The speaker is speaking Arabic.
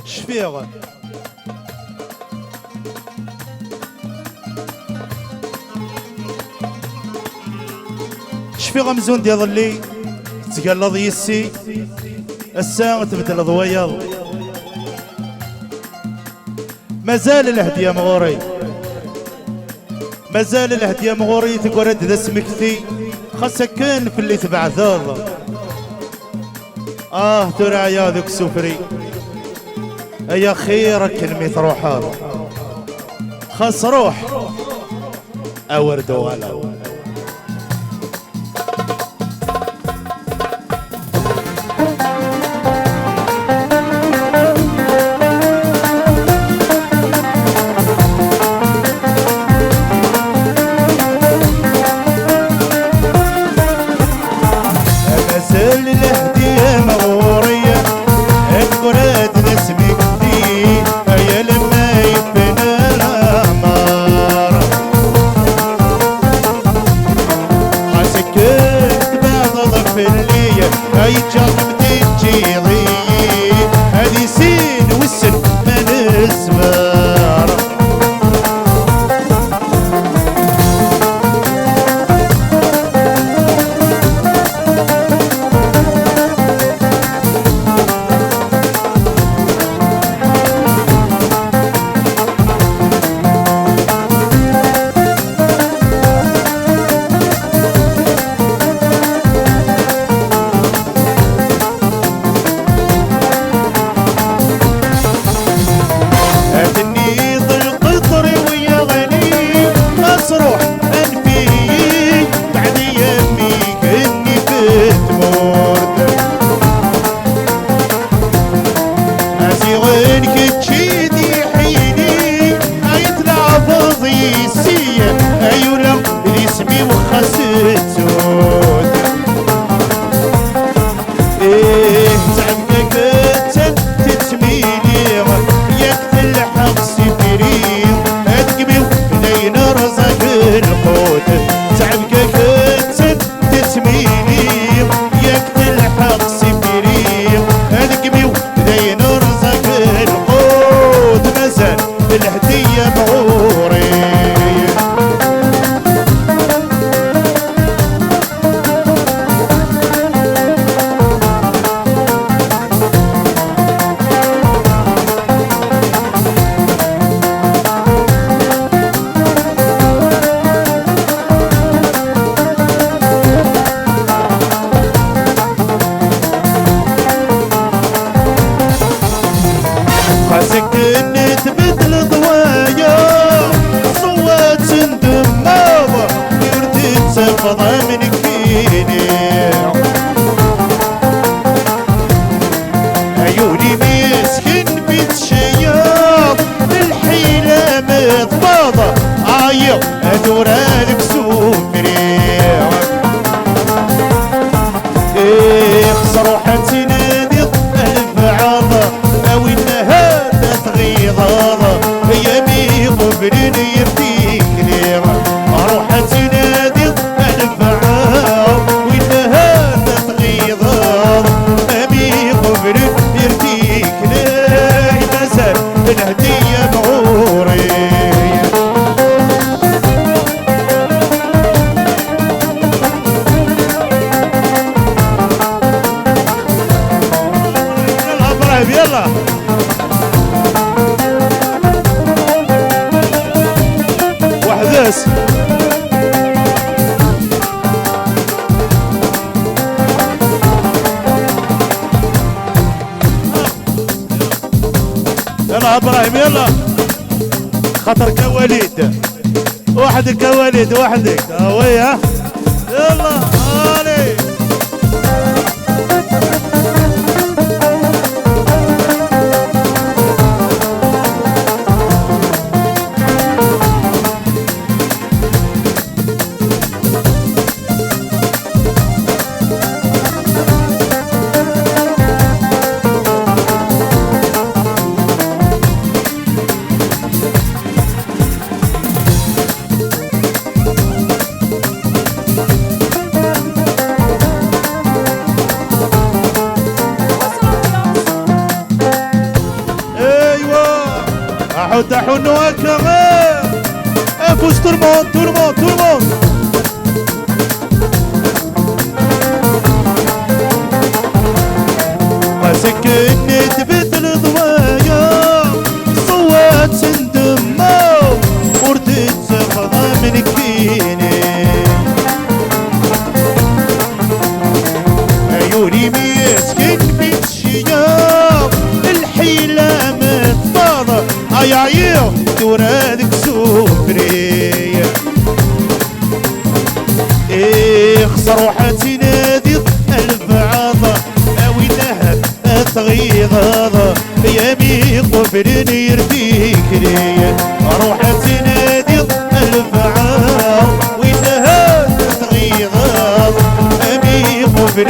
شفيغ شفيغ مزون ديال اللي تقلض يسي الساعة تبدل ضويض مازال الهدية مغوري مازال الهدية مغوري تقول ذا سمكتي خاصة كان في اللي تبع ذوض ترى يا ذوك سفري يا خير كلمة روحات خاص روح أورد ولا يلا وحدث يلا ابراهيم يلا خطر كواليد وحدك كواليد وحدك ويا يلا علي تحو نواكا افوز tout le monde tout le monde tout le monde مسكني تبدل ضوايا صوات سندمو وردت زغضة من كيني عيوني مسكن في الشياب الحيلة متفاضة عيايو دورادك سوفري خسر وحاتي نادي الف عضة اوي ذهب تغيظ يامي قبل يرديك لي روحتي نادي الف عضة وذهب تغيظ امي قبل